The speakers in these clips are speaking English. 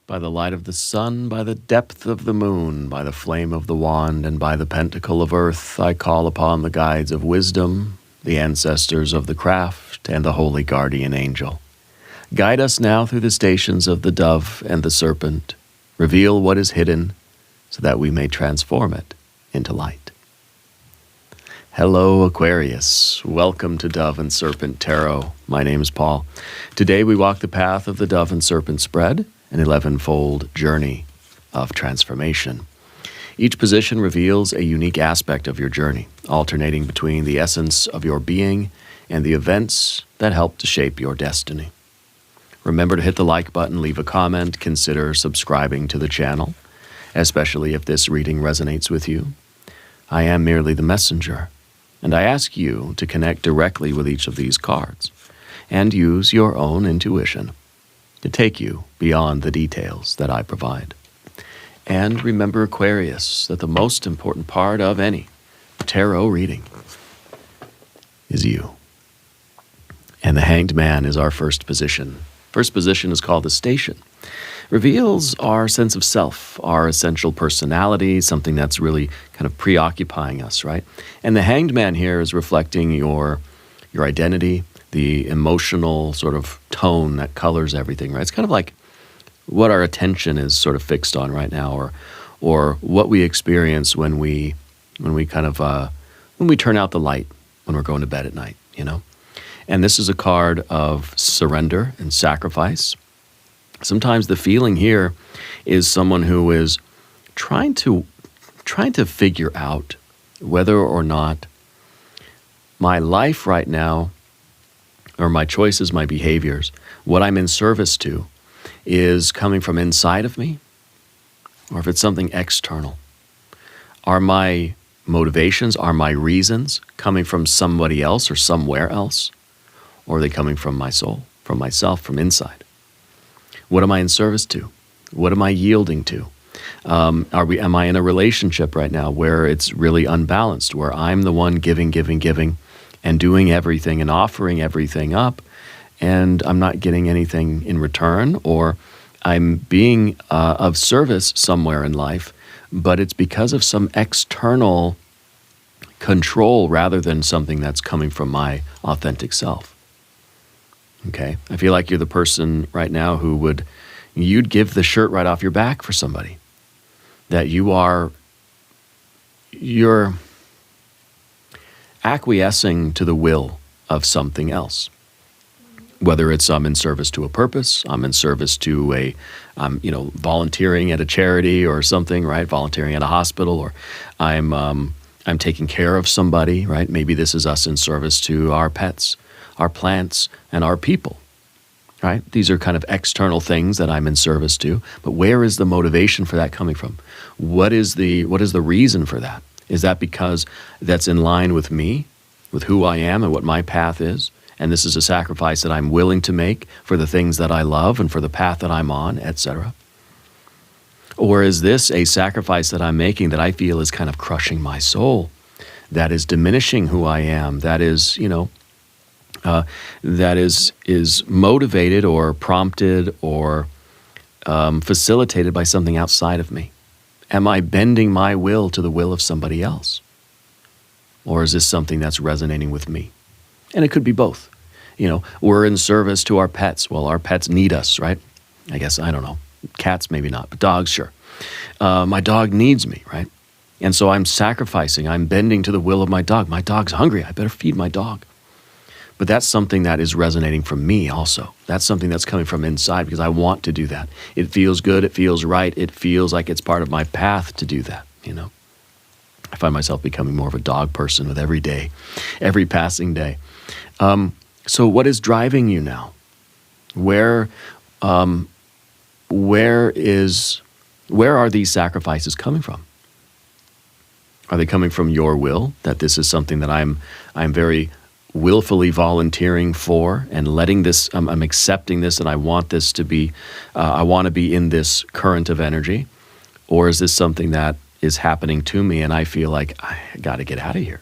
By the light of the sun, by the depth of the moon, by the flame of the wand, and by the pentacle of earth, I call upon the guides of wisdom, the ancestors of the craft, and the holy guardian angel. Guide us now through the stations of the dove and the serpent. Reveal what is hidden, so that we may transform it into light. Hello, Aquarius. Welcome to Dove and Serpent Tarot. My name is Paul. Today we walk the path of the Dove and Serpent spread, an 11-fold journey of transformation. Each position reveals a unique aspect of your journey, alternating between the essence of your being and the events that help to shape your destiny. Remember to hit the like button, leave a comment, consider subscribing to the channel, especially if this reading resonates with you. I am merely the messenger, and I ask you to connect directly with each of these cards and use your own intuition to take you beyond the details that I provide. And remember, Aquarius, that the most important part of any tarot reading is you. And the Hanged Man is our first position. First position is called the station. Reveals our sense of self, our essential personality, something that's really kind of preoccupying us, right? And the Hanged Man here is reflecting your identity, the emotional sort of tone that colors everything, right? It's kind of like what our attention is sort of fixed on right now, or what we experience when we turn out the light when we're going to bed at night, you know? And this is a card of surrender and sacrifice. Sometimes the feeling here is someone who is trying to figure out whether or not my life right now, or my choices, my behaviors, what I'm in service to, is coming from inside of me, or if it's something external. Are my motivations, are my reasons coming from somebody else or somewhere else? Or are they coming from my soul, from myself, from inside? What am I in service to? What am I yielding to? Am I in a relationship right now where it's really unbalanced, where I'm the one giving, and doing everything and offering everything up, and I'm not getting anything in return, or I'm being of service somewhere in life, but it's because of some external control rather than something that's coming from my authentic self. Okay? I feel like you're the person right now who you'd give the shirt right off your back for somebody. That you're acquiescing to the will of something else. Whether it's I'm in service to a purpose, I'm in service to volunteering at a charity or something, right? Volunteering at a hospital, or I'm taking care of somebody, right? Maybe this is us in service to our pets, our plants, and our people, right? These are kind of external things that I'm in service to, but where is the motivation for that coming from? What is the reason for that? Is that because that's in line with me, with who I am and what my path is? And this is a sacrifice that I'm willing to make for the things that I love and for the path that I'm on, etc. Or is this a sacrifice that I'm making that I feel is kind of crushing my soul, that is diminishing who I am, that is, that is motivated or prompted or facilitated by something outside of me? Am I bending my will to the will of somebody else? Or is this something that's resonating with me? And it could be both. We're in service to our pets. Well, our pets need us, right? I guess, I don't know. Cats, maybe not, but dogs, sure. My dog needs me, right? And so I'm sacrificing. I'm bending to the will of my dog. My dog's hungry. I better feed my dog. But that's something that is resonating from me also. That's something that's coming from inside because I want to do that. It feels good. It feels right. It feels like it's part of my path to do that, I find myself becoming more of a dog person with every day, every passing day. So what is driving you now? Where are these sacrifices coming from? Are they coming from your will, that this is something that I'm very willfully volunteering for and letting this, I'm accepting this and I want this to be, I want to be in this current of energy? Or is this something that is happening to me and I feel like I got to get out of here?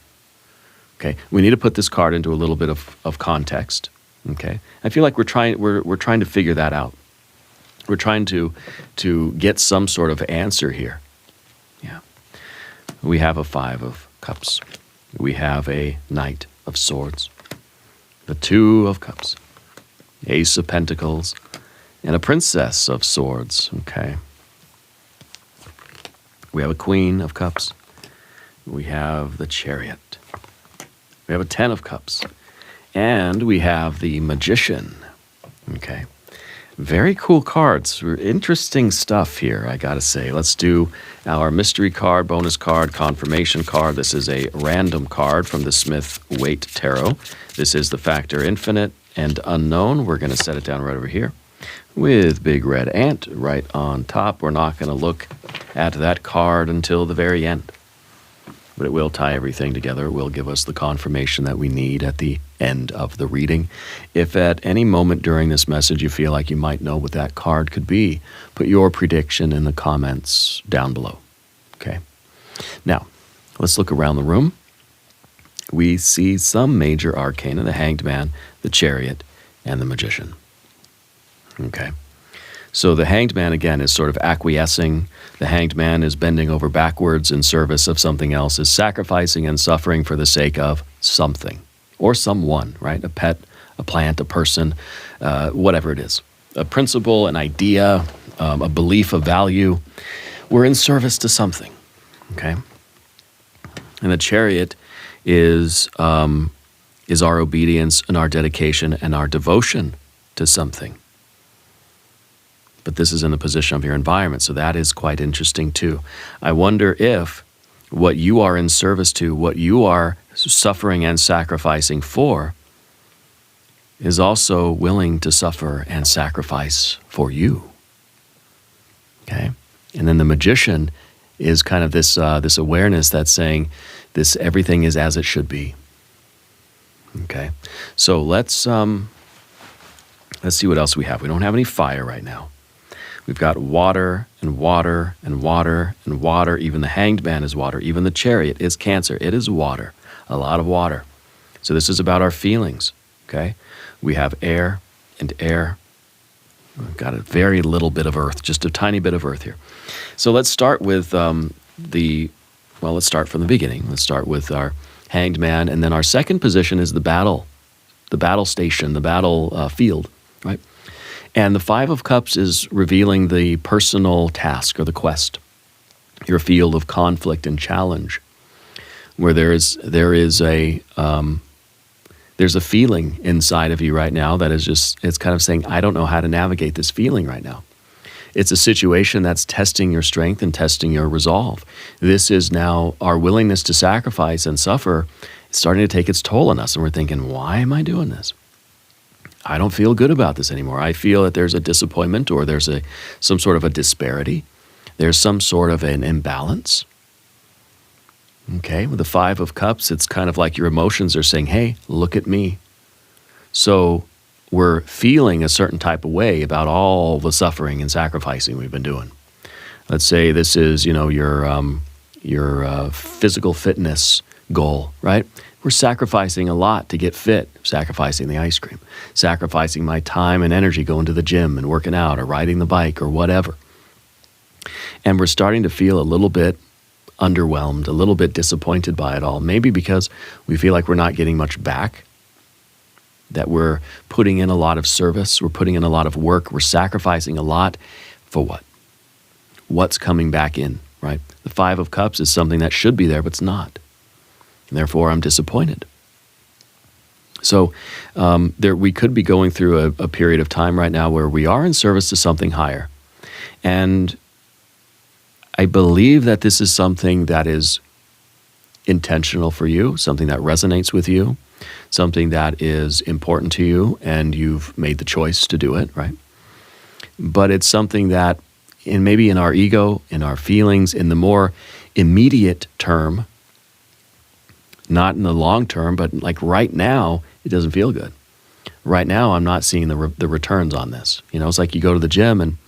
Okay, we need to put this card into a little bit of context. Okay, I feel like we're trying to figure that out. We're trying to get some sort of answer here. Yeah. We have a 5 of Cups. We have a Knight of Swords. The 2 of Cups. Ace of Pentacles. And a Princess of Swords. Okay. We have a Queen of Cups. We have the Chariot. We have a 10 of Cups. And we have the Magician. Okay. Very cool cards. Interesting stuff here, I gotta say. Let's do our mystery card, bonus card, confirmation card. This is a random card from the Smith-Waite Tarot. This is the Factor Infinite and Unknown. We're gonna set it down right over here with Big Red Ant right on top. We're not gonna look at that card until the very end, but it will tie everything together. It will give us the confirmation that we need at the end of the reading. If at any moment during this message you feel like you might know what that card could be, put your prediction in the comments down below. Okay. Now, let's look around the room. We see some major arcana: the Hanged Man, the Chariot, and the Magician. Okay. So the Hanged Man, again, is sort of acquiescing. The Hanged Man is bending over backwards in service of something else, is sacrificing and suffering for the sake of something or someone, right? A pet, a plant, a person, whatever it is. A principle, an idea, a belief, a value. We're in service to something, okay? And the Chariot is our obedience and our dedication and our devotion to something. But this is in the position of your environment, so that is quite interesting too. I wonder if what you are in service to, what you are suffering and sacrificing for, is also willing to suffer and sacrifice for you. Okay? And then the Magician is kind of this awareness that's saying this, everything is as it should be. Okay? So let's see what else we have. We don't have any fire right now. We've got water and water and water and water. Even the Hanged Man is water. Even the Chariot is Cancer. It is water. A lot of water. So this is about our feelings, okay? We have air and air. We've got a very little bit of earth, just a tiny bit of earth here. So let's start with let's start from the beginning. Let's start with our Hanged Man, and then our second position is the battle station, the battle field, right? And the 5 of Cups is revealing the personal task or the quest, your field of conflict and challenge, where there's a feeling inside of you right now that is just, it's kind of saying, I don't know how to navigate this feeling right now. It's a situation that's testing your strength and testing your resolve. This is now our willingness to sacrifice and suffer starting to take its toll on us, and we're thinking, why am I doing this? I don't feel good about this anymore. I feel that there's a disappointment, or there's some sort of a disparity. There's some sort of an imbalance. Okay, with the 5 of Cups, it's kind of like your emotions are saying, hey, look at me. So we're feeling a certain type of way about all the suffering and sacrificing we've been doing. Let's say this is, your physical fitness goal, right? We're sacrificing a lot to get fit, sacrificing the ice cream, sacrificing my time and energy going to the gym and working out or riding the bike or whatever. And we're starting to feel a little bit underwhelmed, a little bit disappointed by it all, maybe because we feel like we're not getting much back, that we're putting in a lot of service, we're putting in a lot of work, we're sacrificing a lot for what? What's coming back in, right? The 5 of Cups is something that should be there, but it's not. And therefore, I'm disappointed. So we could be going through a period of time right now where we are in service to something higher. And I believe that this is something that is intentional for you, something that resonates with you, something that is important to you, and you've made the choice to do it, right? But it's something that, maybe in our ego, in our feelings, in the more immediate term, not in the long term, but like right now, it doesn't feel good. Right now, I'm not seeing the returns on this. It's like you go to the gym, and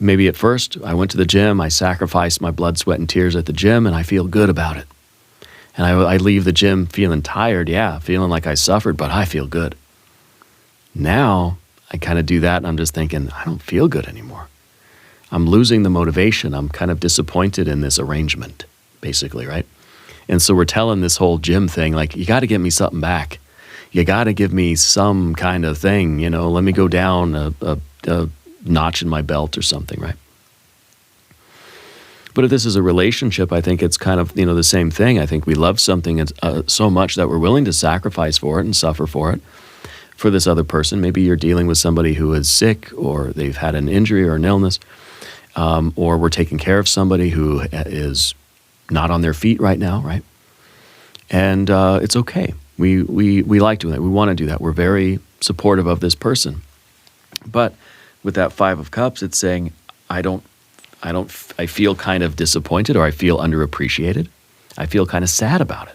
maybe at first I went to the gym, I sacrificed my blood, sweat, and tears at the gym, and I feel good about it. And I leave the gym feeling tired, feeling like I suffered, but I feel good. Now, I kind of do that and I'm just thinking, I don't feel good anymore. I'm losing the motivation. I'm kind of disappointed in this arrangement, basically, right? And so we're telling this whole gym thing, like, you got to give me something back. You got to give me some kind of thing, you know, let me go down a notch in my belt or something, right? But if this is a relationship, I think it's kind of, you know, the same thing. I think we love something so much that we're willing to sacrifice for it and suffer for it for this other person. Maybe you're dealing with somebody who is sick, or they've had an injury or an illness, or we're taking care of somebody who is not on their feet right now, right? And it's okay. We like doing that. We want to do that. We're very supportive of this person. But with that Five of Cups, it's saying, I feel kind of disappointed, or I feel underappreciated. I feel kind of sad about it,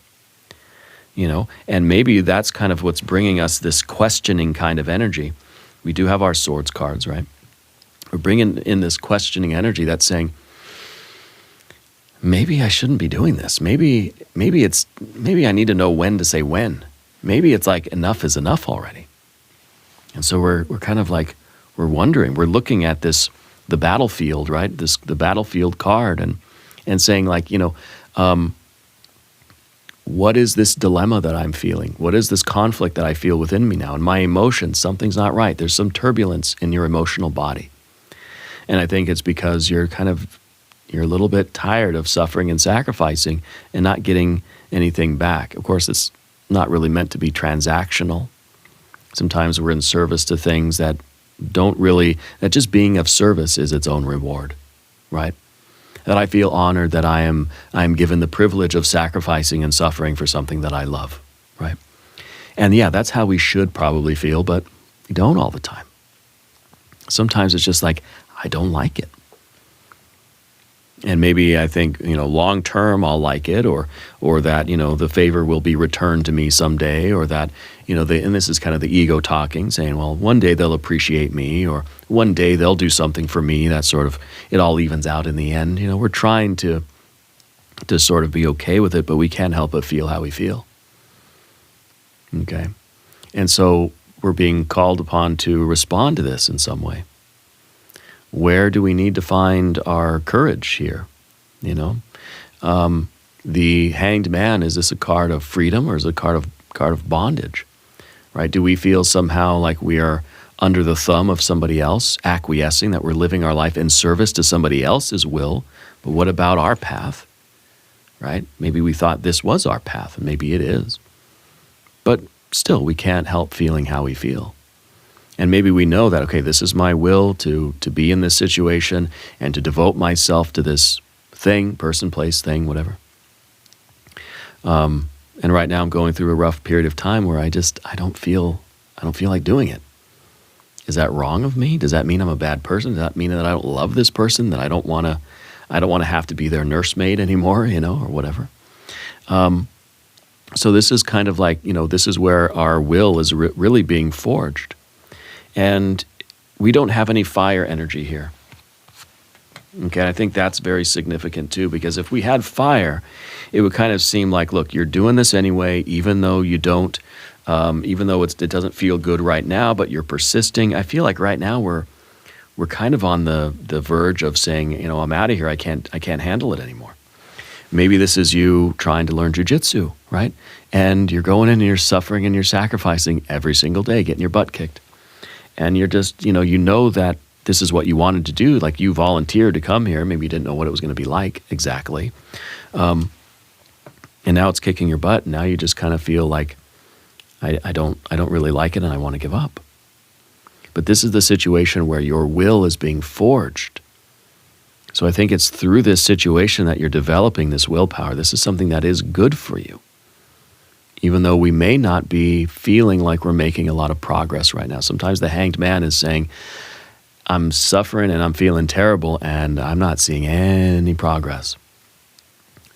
you know? And maybe that's kind of what's bringing us this questioning kind of energy. We do have our swords cards, right? We're bringing in this questioning energy that's saying, maybe I shouldn't be doing this. Maybe I need to know when to say when. Maybe it's like enough is enough already. And so we're kind of like, we're wondering, we're looking at this, the battlefield, right? The battlefield card, and saying, like, you know, what is this dilemma that I'm feeling? What is this conflict that I feel within me now? And my emotions, something's not right. There's some turbulence in your emotional body. And I think it's because you're a little bit tired of suffering and sacrificing and not getting anything back. Of course, it's not really meant to be transactional. Sometimes we're in service to things that that just being of service is its own reward, right? That I feel honored that I am given the privilege of sacrificing and suffering for something that I love, right? And yeah, that's how we should probably feel, but we don't all the time. Sometimes it's just like, I don't like it. And maybe I think, you know, long term I'll like it, or that, you know, the favor will be returned to me someday, or that, you know, and this is kind of the ego talking, saying, well, one day they'll appreciate me, or one day they'll do something for me. That sort of, it all evens out in the end. You know, we're trying to sort of be okay with it, but we can't help but feel how we feel. Okay. And so we're being called upon to respond to this in some way. Where do we need to find our courage here? You know, the Hanged Man, is this a card of freedom, or is it a card of bondage? Right? Do we feel somehow like we are under the thumb of somebody else, acquiescing, that we're living our life in service to somebody else's will? But what about our path? Right? Maybe we thought this was our path, and maybe it is. But still, we can't help feeling how we feel. And maybe we know that, okay, this is my will to be in this situation and to devote myself to this thing, person, place, thing, whatever. And right now I'm going through a rough period of time where I don't feel like doing it. Is that wrong of me? Does that mean I'm a bad person? Does that mean that I don't love this person, that I don't want to have to be their nursemaid anymore, you know, or whatever? So this is kind of like, you know, this is where our will is really being forged. And we don't have any fire energy here. Okay, I think that's very significant too, because if we had fire, it would kind of seem like, look, you're doing this anyway, even though you don't, even though it doesn't feel good right now, but you're persisting. I feel like right now we're kind of on the verge of saying, you know, I'm out of here. I can't handle it anymore. Maybe this is you trying to learn jujitsu, right? And you're going in and you're suffering and you're sacrificing every single day, getting your butt kicked. And you're just, you know that this is what you wanted to do. Like, you volunteered to come here. Maybe you didn't know what it was going to be like exactly. And now it's kicking your butt. And now you just kind of feel like, I don't really like it and I want to give up. But this is the situation where your will is being forged. So I think it's through this situation that you're developing this willpower. This is something that is good for you. Even though we may not be feeling like we're making a lot of progress right now. Sometimes the Hanged Man is saying, I'm suffering and I'm feeling terrible and I'm not seeing any progress.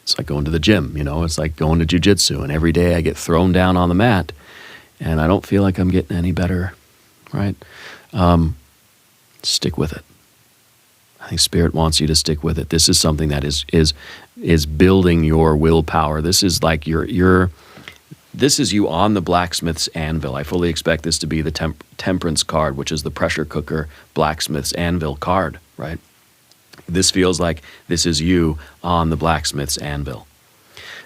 It's like going to the gym, you know, it's like going to jujitsu, and every day I get thrown down on the mat and I don't feel like I'm getting any better, right? Stick with it. I think Spirit wants you to stick with it. This is something that is building your willpower. This is like This is you on the blacksmith's anvil. I fully expect this to be the temperance card, which is the pressure cooker blacksmith's anvil card, right? This feels like this is you on the blacksmith's anvil.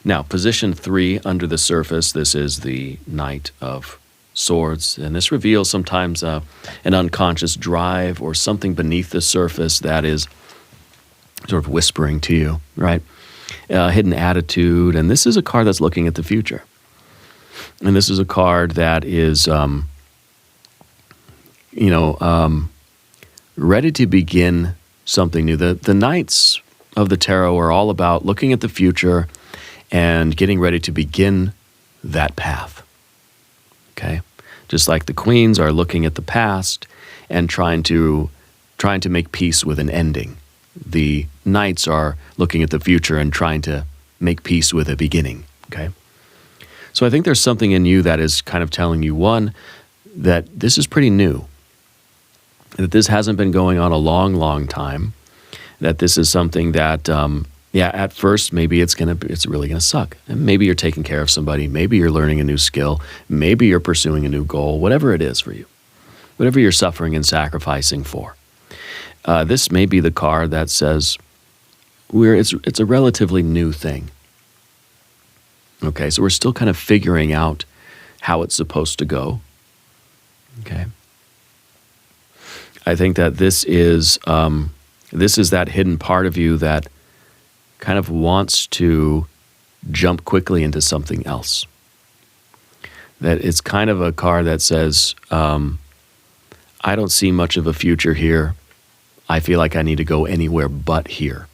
Now, position 3 under the surface, this is the Knight of Swords, and this reveals sometimes an unconscious drive or something beneath the surface that is sort of whispering to you, right? Hidden attitude, and this is a card that's looking at the future. And this is a card that is, ready to begin something new. The Knights of the Tarot are all about looking at the future and getting ready to begin that path. Okay? Just like the Queens are looking at the past and trying to make peace with an ending. The Knights are looking at the future and trying to make peace with a beginning. Okay? So I think there's something in you that is kind of telling you, one, that this is pretty new, that this hasn't been going on a long, long time, that this is something that, at first maybe it's really gonna suck. And maybe you're taking care of somebody, maybe you're learning a new skill, maybe you're pursuing a new goal, whatever it is for you, whatever you're suffering and sacrificing for. This may be the card that says it's a relatively new thing. Okay, so we're still kind of figuring out how it's supposed to go. Okay. I think that this is that hidden part of you that kind of wants to jump quickly into something else. That it's kind of a card that says, I don't see much of a future here. I feel like I need to go anywhere but here.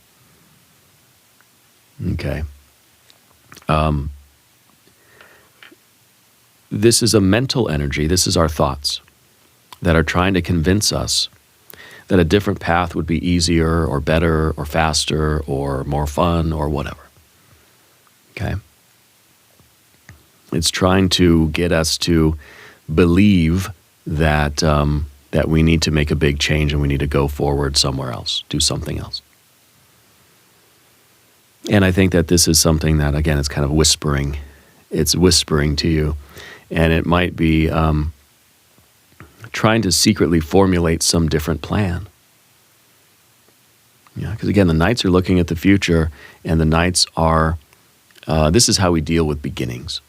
Okay. This is a mental energy. This is our thoughts that are trying to convince us that a different path would be easier or better or faster or more fun or whatever. Okay? It's trying to get us to believe that that we need to make a big change and we need to go forward somewhere else, do something else. And I think that this is something that, again, it's kind of whispering. It's whispering to you. And it might be trying to secretly formulate some different plan. Yeah, because again, the Knights are looking at the future, and the Knights are, this is how we deal with beginnings.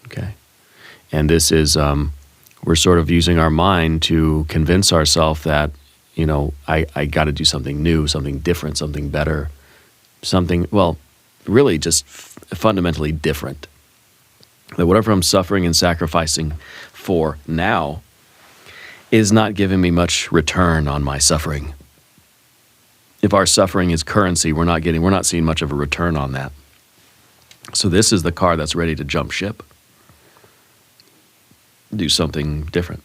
Okay? And this is, we're sort of using our mind to convince ourselves that, I got to do something new, something different, something better, something, well, really just fundamentally different. That whatever I'm suffering and sacrificing for now is not giving me much return on my suffering. If our suffering is currency, we're not seeing much of a return on that. So this is the card that's ready to jump ship. Do something different,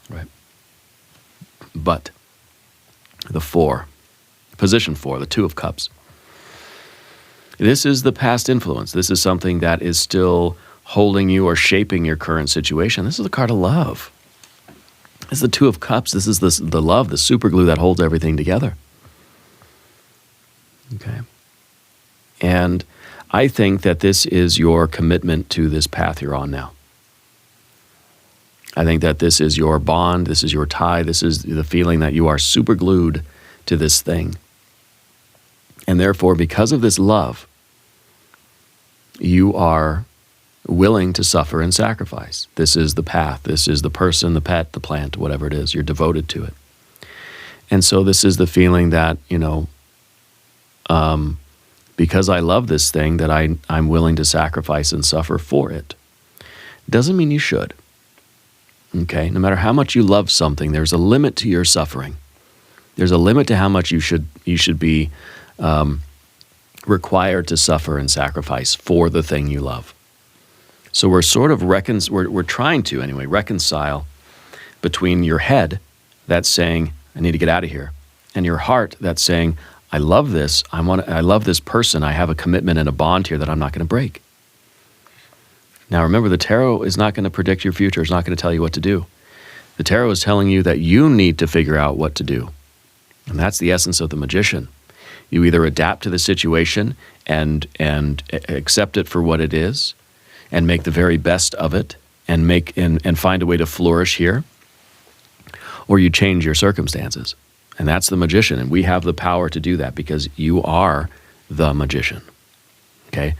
right? But the 4, position 4, the 2 of Cups. This is the past influence. This is something that is still holding you or shaping your current situation. This is the card of love. This is the 2 of Cups. This is the love, the super glue that holds everything together. Okay. And I think that this is your commitment to this path you're on now. I think that this is your bond, this is your tie, this is the feeling that you are super glued to this thing. And therefore, because of this love, you are willing to suffer and sacrifice. This is the path. This is the person, the pet, the plant, whatever it is. You're devoted to it. And so this is the feeling that, because I love this thing, that I'm willing to sacrifice and suffer for it. Doesn't mean you should. Okay? No matter how much you love something, there's a limit to your suffering. There's a limit to how much you should be required to suffer and sacrifice for the thing you love. So we're sort of we're trying to anyway reconcile between your head that's saying I need to get out of here, and your heart that's saying I love this. I love this person. I have a commitment and a bond here that I'm not going to break. Now remember, the tarot is not going to predict your future. It's not going to tell you what to do. The tarot is telling you that you need to figure out what to do, and that's the essence of the magician. You either adapt to the situation and accept it for what it is, and make the very best of it and find a way to flourish here, or you change your circumstances. And that's the magician, and we have the power to do that because you are the magician. Okay?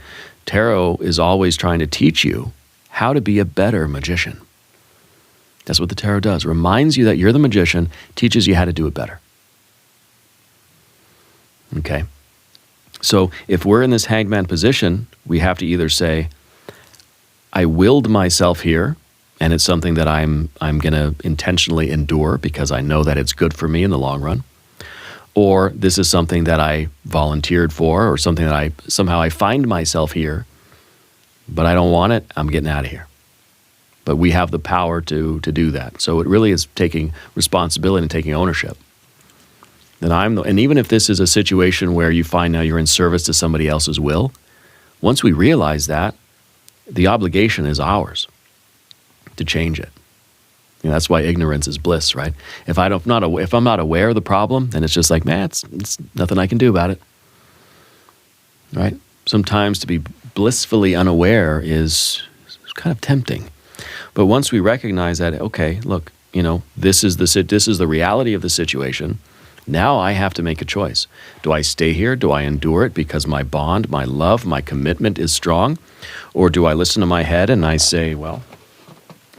Tarot is always trying to teach you how to be a better magician. That's what the tarot does. Reminds you that you're the magician, teaches you how to do it better. Okay? So if we're in this hanged man position, we have to either say, I willed myself here, and it's something that I'm going to intentionally endure because I know that it's good for me in the long run. Or this is something that I volunteered for, or something that somehow I find myself here, but I don't want it, I'm getting out of here. But we have the power to do that. So it really is taking responsibility and taking ownership. And even if this is a situation where you find now you're in service to somebody else's will, once we realize that, the obligation is ours to change it. That's why ignorance is bliss, right? If I'm not aware of the problem, then it's just like, man, it's nothing I can do about it, right? Sometimes to be blissfully unaware is kind of tempting. But once we recognize that, okay, look, this is the reality of the situation. Now I have to make a choice. Do I stay here? Do I endure it because my bond, my love, my commitment is strong? Or do I listen to my head and I say, well,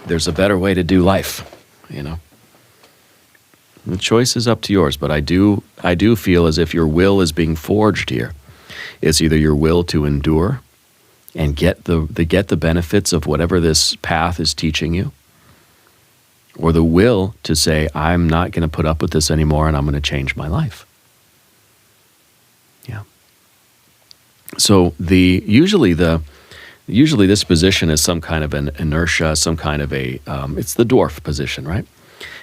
there's a better way to do life, The choice is up to yours, but I do feel as if your will is being forged here. It's either your will to endure and get the benefits of whatever this path is teaching you, or the will to say, I'm not going to put up with this anymore and I'm going to change my life. Yeah. So usually this position is some kind of an inertia, some kind of it's the dwarf position, right?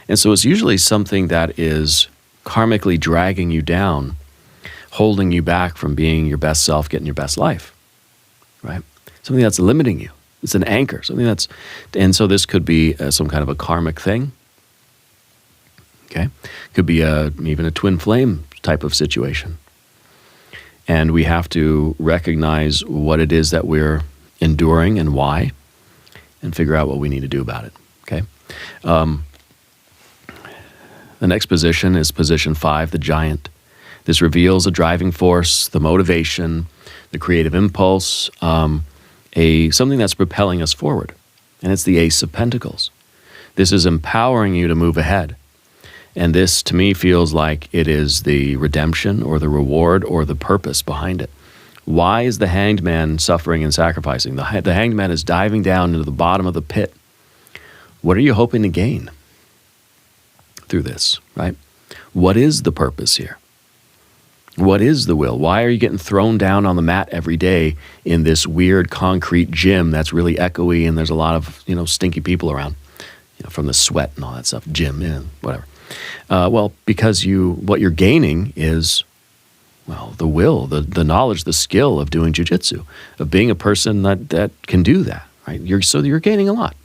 And so it's usually something that is karmically dragging you down, holding you back from being your best self, getting your best life, right? Something that's limiting you. It's an anchor, and so this could be some kind of a karmic thing, okay? Could be even a twin flame type of situation. And we have to recognize what it is that we're enduring and why, and figure out what we need to do about it, okay? The next position is position 5, the giant. This reveals a driving force, the motivation, the creative impulse, something that's propelling us forward. And it's the Ace of Pentacles. This is empowering you to move ahead. And this, to me, feels like it is the redemption or the reward or the purpose behind it. Why is the hanged man suffering and sacrificing? The hanged man is diving down into the bottom of the pit. What are you hoping to gain through this, right? What is the purpose here? What is the will? Why are you getting thrown down on the mat every day in this weird concrete gym that's really echoey and there's a lot of, stinky people around, from the sweat and all that stuff, gym, whatever. Well, because what you're gaining is, the will, the knowledge, the skill of doing jiu-jitsu, of being a person that can do that, right? You're gaining a lot.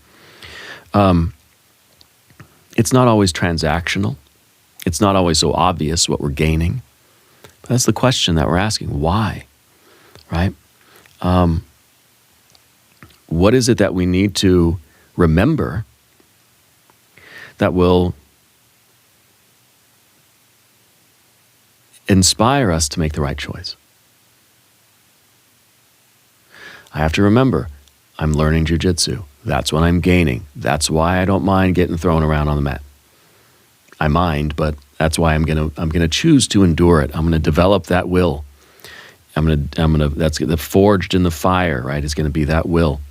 It's not always transactional. It's not always so obvious what we're gaining. But that's the question that we're asking. Why? Right? What is it that we need to remember that will inspire us to make the right choice? I have to remember, I'm learning jiu-jitsu. That's what I'm gaining. That's why I don't mind getting thrown around on the mat. I mind, but that's why I'm gonna choose to endure it. I'm gonna develop that will. That's the forged in the fire, right? It's gonna be that will.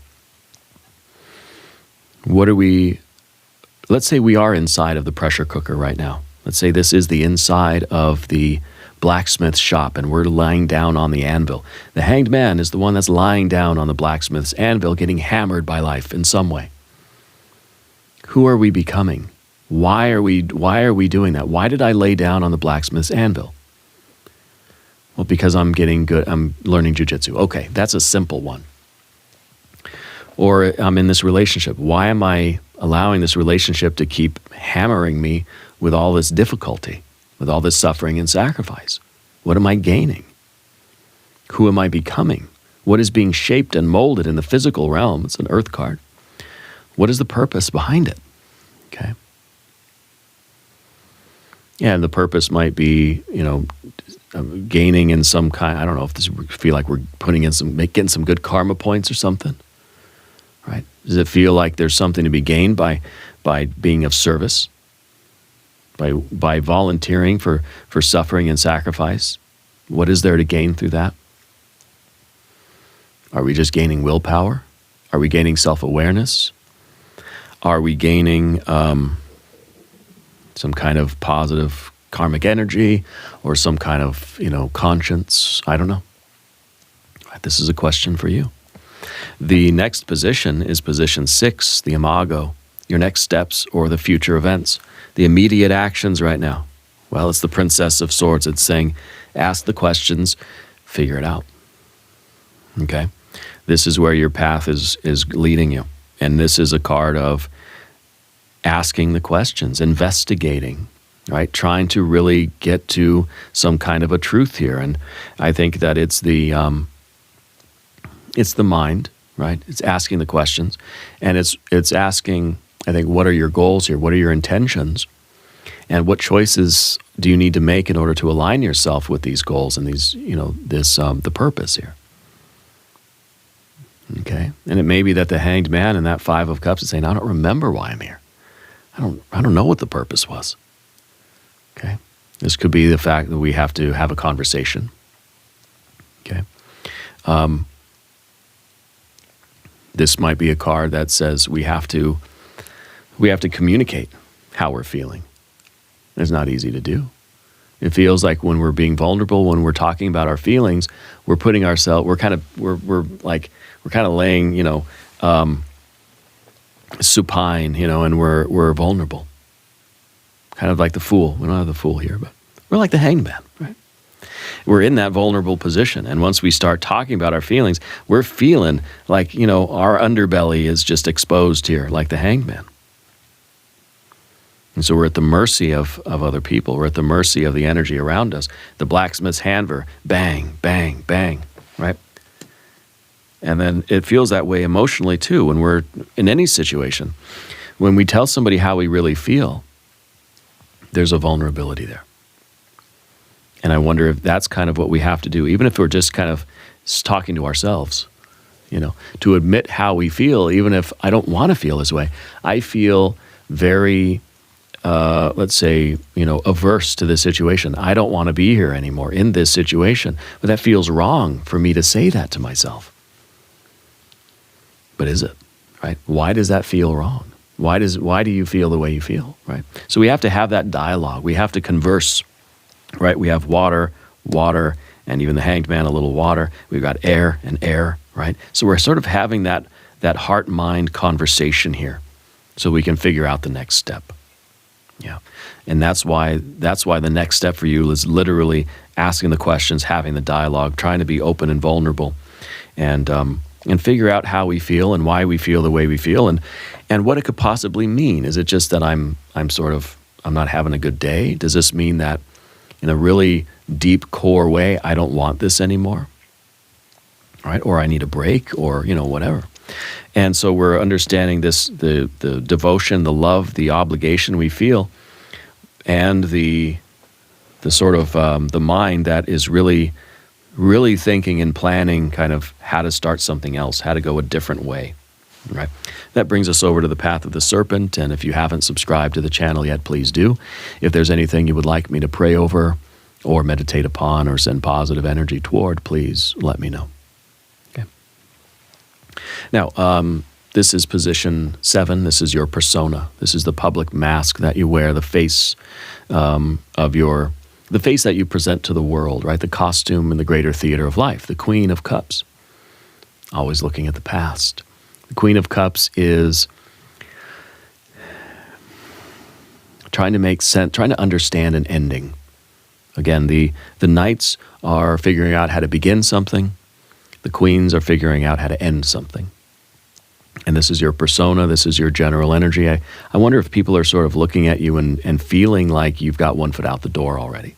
Let's say we are inside of the pressure cooker right now. Let's say this is the inside of the blacksmith's shop and we're lying down on the anvil. The hanged man is the one that's lying down on the blacksmith's anvil, getting hammered by life in some way. Who are we becoming? Why are we doing that? Why did I lay down on the blacksmith's anvil? Well, because I'm getting good, I'm learning jiu-jitsu. Okay, that's a simple one. Or I'm in this relationship. Why am I allowing this relationship to keep hammering me with all this difficulty, with all this suffering and sacrifice? What am I gaining? Who am I becoming? What is being shaped and molded in the physical realm? It's an earth card. What is the purpose behind it? Okay. Yeah, and the purpose might be, gaining in some kind, I don't know if this feel like we're putting in getting some good karma points or something, right? Does it feel like there's something to be gained by being of service, by volunteering for suffering and sacrifice? What is there to gain through that? Are we just gaining willpower? Are we gaining self-awareness? Are we gaining some kind of positive karmic energy or some kind of, conscience? I don't know. This is a question for you. The next position is position 6, the imago, your next steps or the future events, the immediate actions right now. Well, it's the Princess of Swords. It's saying, ask the questions, figure it out. Okay? This is where your path is leading you. And this is a card of asking the questions, investigating, right? Trying to really get to some kind of a truth here. And I think that it's the mind, right? It's asking the questions. And it's asking, I think, what are your goals here? What are your intentions? And what choices do you need to make in order to align yourself with these goals and these, the purpose here? Okay, and it may be that the Hanged Man and that 5 of Cups is saying, I don't remember why I'm here. I don't know what the purpose was. Okay, this could be the fact that we have to have a conversation. Okay, this might be a card that says we have to communicate how we're feeling. It's not easy to do. It feels like when we're being vulnerable, when we're talking about our feelings, we're putting ourselves, we're kind of laying, supine, and we're vulnerable. Kind of like the Fool. We don't have the Fool here, but we're like the Hanged Man, right? We're in that vulnerable position. And once we start talking about our feelings, we're feeling like, our underbelly is just exposed here, like the Hanged Man. And so we're at the mercy of other people. We're at the mercy of the energy around us. The blacksmith's hammer, bang, bang, bang, right? And then it feels that way emotionally too when we're in any situation. When we tell somebody how we really feel, there's a vulnerability there. And I wonder if that's kind of what we have to do, even if we're just kind of talking to ourselves, to admit how we feel, even if I don't want to feel this way. I feel very, let's say, averse to this situation. I don't want to be here anymore in this situation. But that feels wrong for me to say that to myself. But is it, right? Why does that feel wrong? Why do you feel the way you feel, right? So we have to have that dialogue. We have to converse, right? We have water, and even the Hanged Man, a little water. We've got air and air, right? So we're sort of having that heart-mind conversation here so we can figure out the next step. Yeah. And that's why the next step for you is literally asking the questions, having the dialogue, trying to be open and vulnerable, and figure out how we feel and why we feel the way we feel and what it could possibly mean. Is it just that I'm not having a good day? Does this mean that in a really deep core way, I don't want this anymore? Right? Or I need a break, or, whatever. And so we're understanding this, the devotion, the love, the obligation we feel, and the sort of the mind that is really thinking and planning kind of how to start something else, how to go a different way, right? That brings us over to the path of the serpent, and if you haven't subscribed to the channel yet, please do. If there's anything you would like me to pray over or meditate upon or send positive energy toward, please let me know. Okay. Now, this is position 7. This is your persona. This is the public mask that you wear, the face the face that you present to the world, right? The costume in the greater theater of life, the Queen of Cups. Always looking at the past. The Queen of Cups is trying to make sense, trying to understand an ending. Again, the knights are figuring out how to begin something. The queens are figuring out how to end something. And this is your persona, this is your general energy. I wonder if people are sort of looking at you and feeling like you've got one foot out the door already.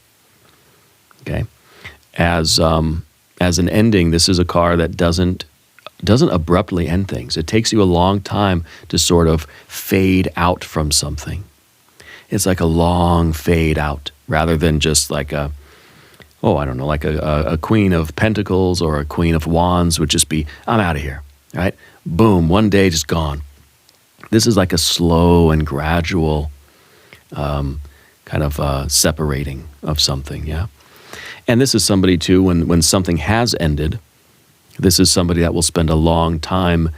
Okay? As as an ending, this is a card that doesn't abruptly end things. It takes you a long time to sort of fade out from something. It's like a long fade out rather than just like a Queen of Pentacles or a Queen of Wands would just be, I'm out of here, right? Boom, one day just gone. This is like a slow and gradual separating of something, yeah? And this is somebody too, when something has ended, this is somebody that will spend a long time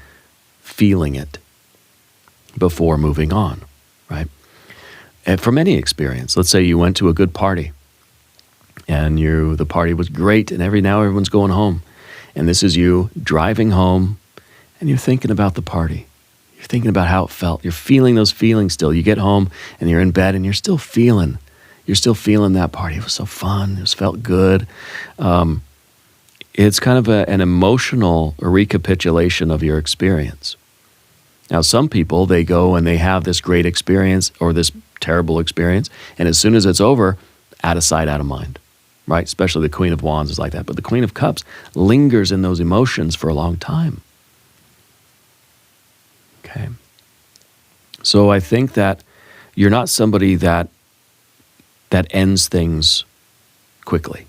feeling it before moving on, right? And from any experience, let's say you went to a good party and the party was great and now everyone's going home. And this is you driving home and you're thinking about the party. You're thinking about how it felt. You're feeling those feelings still. You get home and you're in bed and you're still feeling that party. It was so fun. It felt good. It's kind of an emotional recapitulation of your experience. Now, some people, they go and they have this great experience or this terrible experience, and as soon as it's over, out of sight, out of mind, right? Especially the Queen of Wands is like that. But the Queen of Cups lingers in those emotions for a long time. Okay. So I think that you're not somebody that ends things quickly.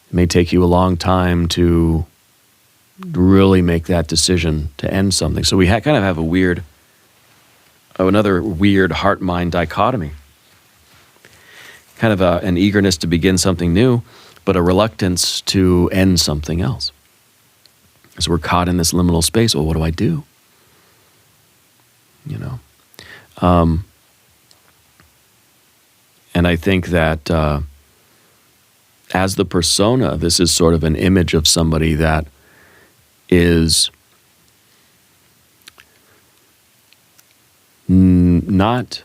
It may take you a long time to really make that decision to end something. So we kind of have another weird heart-mind dichotomy. Kind of an eagerness to begin something new, but a reluctance to end something else. So we're caught in this liminal space. Well, what do I do? You know? And I think that as the persona, this is sort of an image of somebody that is not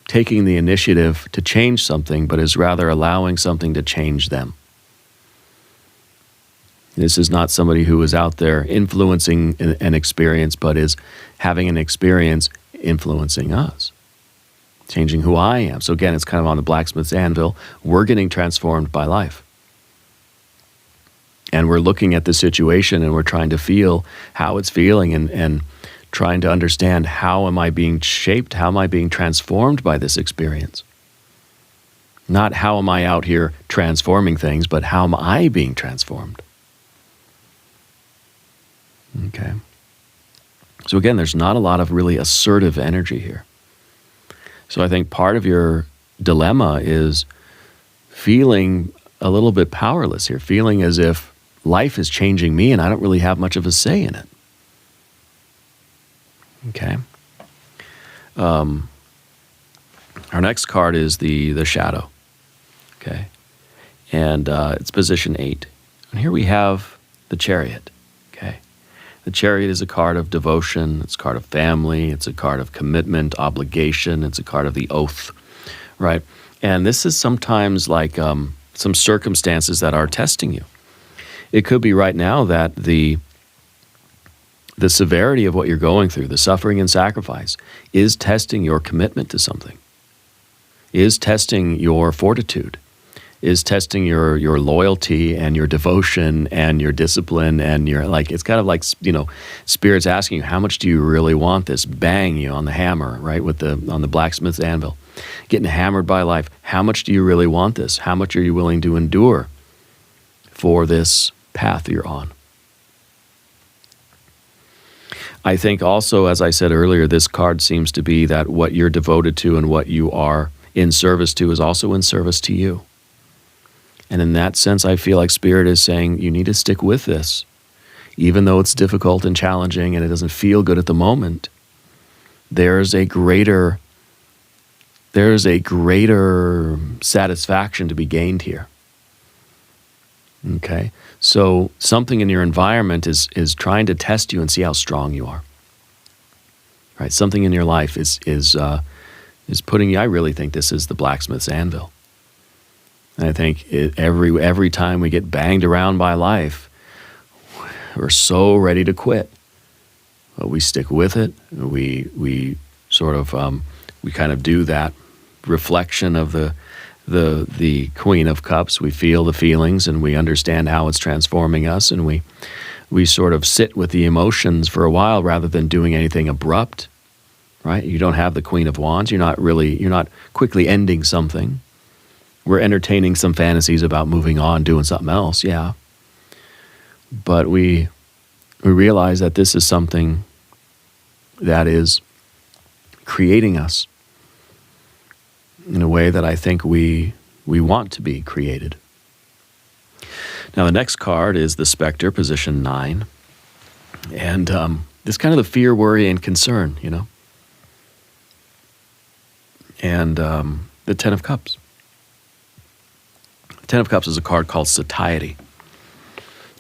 taking the initiative to change something, but is rather allowing something to change them. This is not somebody who is out there influencing an experience, but is having an experience influencing us, changing who I am. So again, it's kind of on the blacksmith's anvil. We're getting transformed by life. And we're looking at the situation and we're trying to feel how it's feeling and trying to understand, how am I being shaped? How am I being transformed by this experience? Not how am I out here transforming things, but how am I being transformed? Okay. So again, there's not a lot of really assertive energy here. So I think part of your dilemma is feeling a little bit powerless here, feeling as if life is changing me and I don't really have much of a say in it. Okay. Our next card is the Shadow. Okay. And it's position 8. And here we have the Chariot. Okay. The Chariot is a card of devotion. It's a card of family. It's a card of commitment, obligation. It's a card of the oath, right? And this is sometimes like some circumstances that are testing you. It could be right now that the severity of what you're going through, the suffering and sacrifice, is testing your commitment to something, is testing your fortitude, is testing your loyalty and your devotion and your discipline and your, like, it's kind of like, you know, Spirit's asking you, how much do you really want this? Bang you on the hammer, right, on the blacksmith's anvil, getting hammered by life. How much do you really want this? How much are you willing to endure for this path you're on? I think also, as I said earlier, this card seems to be that what you're devoted to and what you are in service to is also in service to you. And in that sense, I feel like Spirit is saying you need to stick with this. Even though it's difficult and challenging and it doesn't feel good at the moment, there's a greater satisfaction to be gained here. Okay? So something in your environment is trying to test you and see how strong you are. Right? Something in your life is putting you, I really think this is the blacksmith's anvil. And I think every time we get banged around by life, we're so ready to quit. But we stick with it. We sort of, we kind of do that reflection of the the Queen of Cups. We feel the feelings and we understand how it's transforming us, and we sort of sit with the emotions for a while rather than doing anything abrupt, right? You don't have the Queen of Wands. You're not quickly ending something. We're entertaining some fantasies about moving on, doing something else, yeah. But we realize that this is something that is creating us in a way that I think we want to be created. Now, the next card is the Spectre, position 9. And this kind of the fear, worry, and concern, you know. And the Ten of Cups. The Ten of Cups is a card called satiety.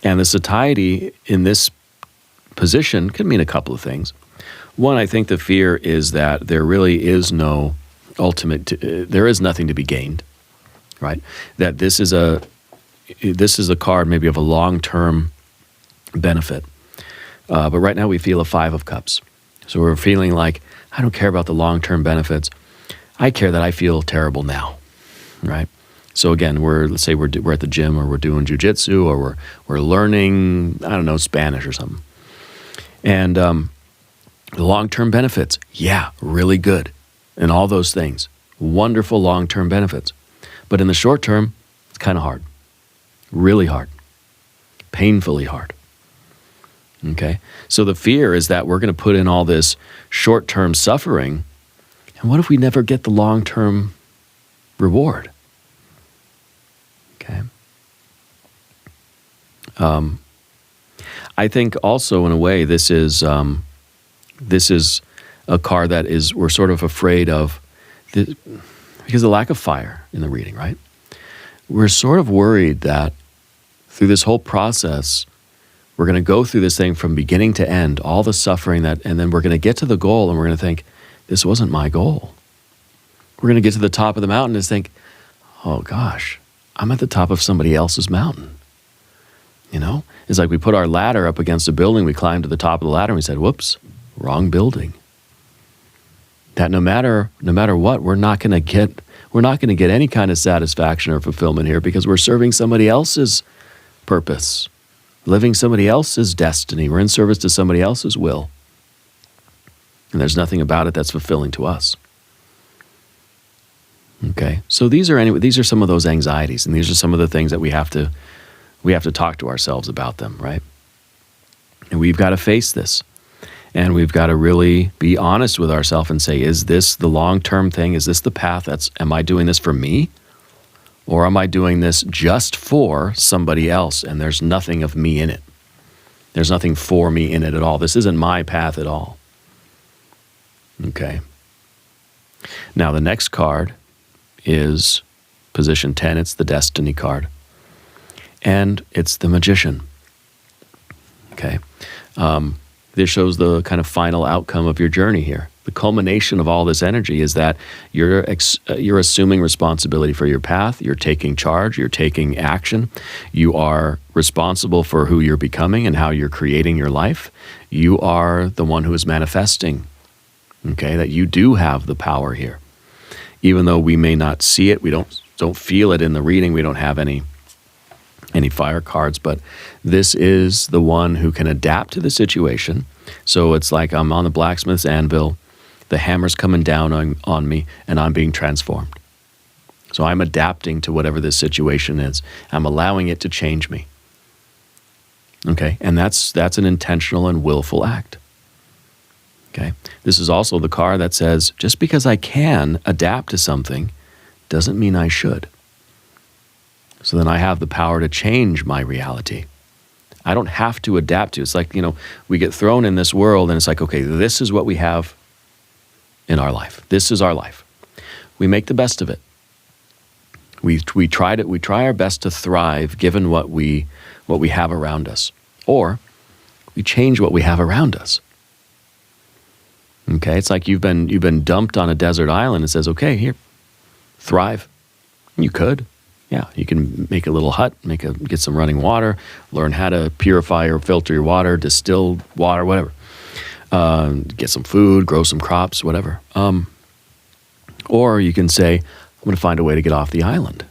And the satiety in this position can mean a couple of things. One, I think the fear is that there really is no there is nothing to be gained, right? That this is a card maybe of a long-term benefit. But right now we feel a Five of Cups. So we're feeling like, I don't care about the long-term benefits. I care that I feel terrible now, right? So again, let's say we're at the gym, or we're doing jujitsu, or we're learning, I don't know, Spanish or something. And the long-term benefits, yeah, really good. And all those things, wonderful long-term benefits. But in the short term, it's kind of hard, really hard, painfully hard. Okay? So the fear is that we're going to put in all this short-term suffering, and what if we never get the long-term reward? Okay? I think also, in a way, this is a card that we're sort of afraid of because of the lack of fire in the reading, right? We're sort of worried that through this whole process, we're going to go through this thing from beginning to end, all the suffering and then we're going to get to the goal and we're going to think, this wasn't my goal. We're going to get to the top of the mountain and think, oh gosh, I'm at the top of somebody else's mountain. You know? It's like we put our ladder up against a building, we climbed to the top of the ladder and we said, whoops, wrong building. That no matter what, we're not going to get any kind of satisfaction or fulfillment here because we're serving somebody else's purpose, living somebody else's destiny. We're in service to somebody else's will. And there's nothing about it that's fulfilling to us. Okay? So these are some of those anxieties, and these are some of the things that we have to talk to ourselves about them, right? And we've got to face this. And we've got to really be honest with ourselves and say, is this the long-term thing? Is this the path? Am I doing this for me? Or am I doing this just for somebody else and there's nothing of me in it? There's nothing for me in it at all. This isn't my path at all. Okay. Now the next card is position 10. It's the Destiny card. And it's the Magician. Okay. This shows the kind of final outcome of your journey here. The culmination of all this energy is that you're assuming responsibility for your path. You're taking charge. You're taking action. You are responsible for who you're becoming and how you're creating your life. You are the one who is manifesting, okay, that you do have the power here. Even though we may not see it, we don't feel it in the reading, we don't have any fire cards, but this is the one who can adapt to the situation. So it's like I'm on the blacksmith's anvil, the hammer's coming down on me, and I'm being transformed. So I'm adapting to whatever this situation is. I'm allowing it to change me. Okay, and that's an intentional and willful act. Okay, this is also the card that says, just because I can adapt to something doesn't mean I should. So then I have the power to change my reality. I don't have to adapt to. It's like, we get thrown in this world and it's like, okay, this is what we have in our life. This is our life. We make the best of it. We try our best to thrive given what we have around us. Or we change what we have around us. Okay, it's like you've been dumped on a desert island and says, okay, here, thrive. You could. Yeah, you can make a little hut, get some running water, learn how to purify or filter your water, distill water, whatever. Get some food, grow some crops, whatever. Or you can say, I'm going to find a way to get off the island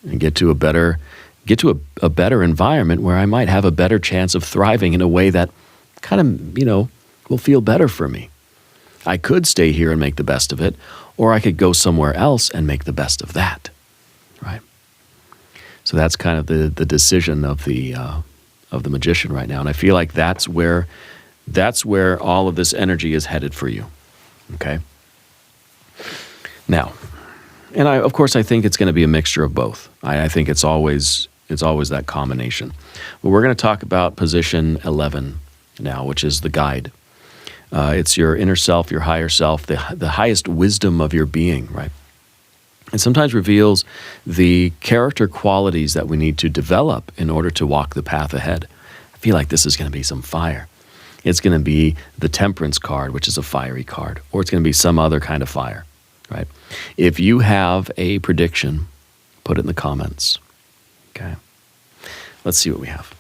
and get to a better environment where I might have a better chance of thriving in a way that kind of, will feel better for me. I could stay here and make the best of it, or I could go somewhere else and make the best of that, right? So that's kind of the decision of the magician right now, and I feel like that's where all of this energy is headed for you. Okay. Now, and of course I think it's going to be a mixture of both. I think it's always that combination. But we're going to talk about position 11 now, which is the guide. It's your inner self, your higher self, the highest wisdom of your being, right? It sometimes reveals the character qualities that we need to develop in order to walk the path ahead. I feel like this is going to be some fire. It's going to be the Temperance card, which is a fiery card, or it's going to be some other kind of fire, right? If you have a prediction, put it in the comments, okay? Let's see what we have.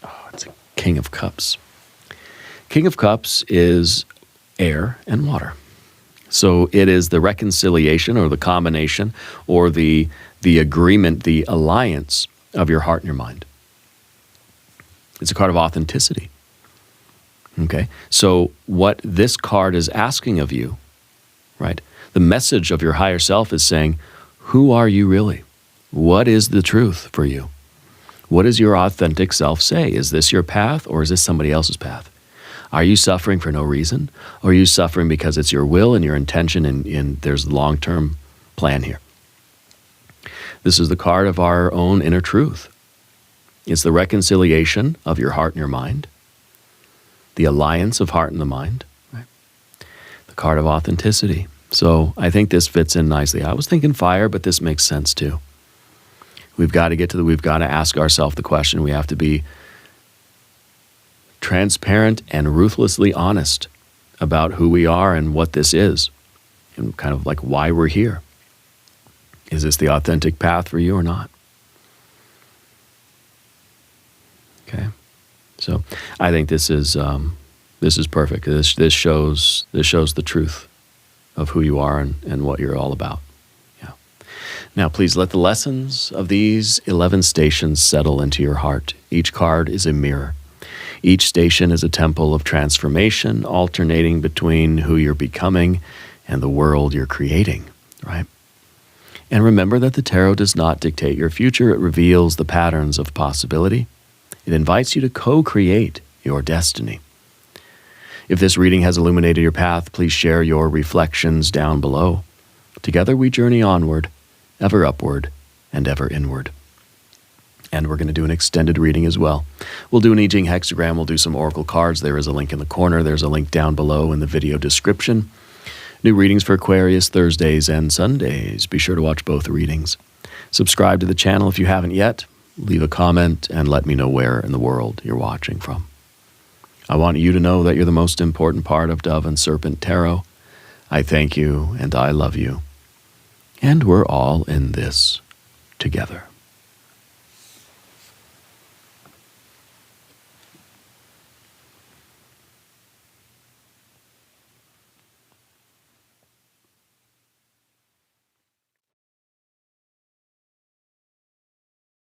Oh, it's a King of Cups. King of Cups is air and water. So it is the reconciliation or the combination or the agreement, the alliance of your heart and your mind. It's a card of authenticity. Okay? So what this card is asking of you, right? The message of your higher self is saying, who are you really? What is the truth for you? What does your authentic self say? Is this your path or is this somebody else's path? Are you suffering for no reason? Or are you suffering because it's your will and your intention and there's a long-term plan here? This is the card of our own inner truth. It's the reconciliation of your heart and your mind, the alliance of heart and the mind, right? The card of authenticity. So I think this fits in nicely. I was thinking fire, but this makes sense too. We've got to ask ourselves the question. We have to be transparent and ruthlessly honest about who we are and what this is and kind of like why we're here. Is this the authentic path for you or not? Okay. So I think this is perfect. This shows the truth of who you are and what you're all about. Yeah. Now please let the lessons of these 11 stations settle into your heart. Each card is a mirror. Each station is a temple of transformation, alternating between who you're becoming and the world you're creating, right? And remember that the tarot does not dictate your future. It reveals the patterns of possibility. It invites you to co-create your destiny. If this reading has illuminated your path, please share your reflections down below. Together we journey onward, ever upward and ever inward. And we're going to do an extended reading as well. We'll do an I Ching hexagram. We'll do some oracle cards. There is a link in the corner. There's a link down below in the video description. New readings for Aquarius Thursdays and Sundays. Be sure to watch both readings. Subscribe to the channel if you haven't yet. Leave a comment and let me know where in the world you're watching from. I want you to know that you're the most important part of Dove and Serpent Tarot. I thank you and I love you. And we're all in this together.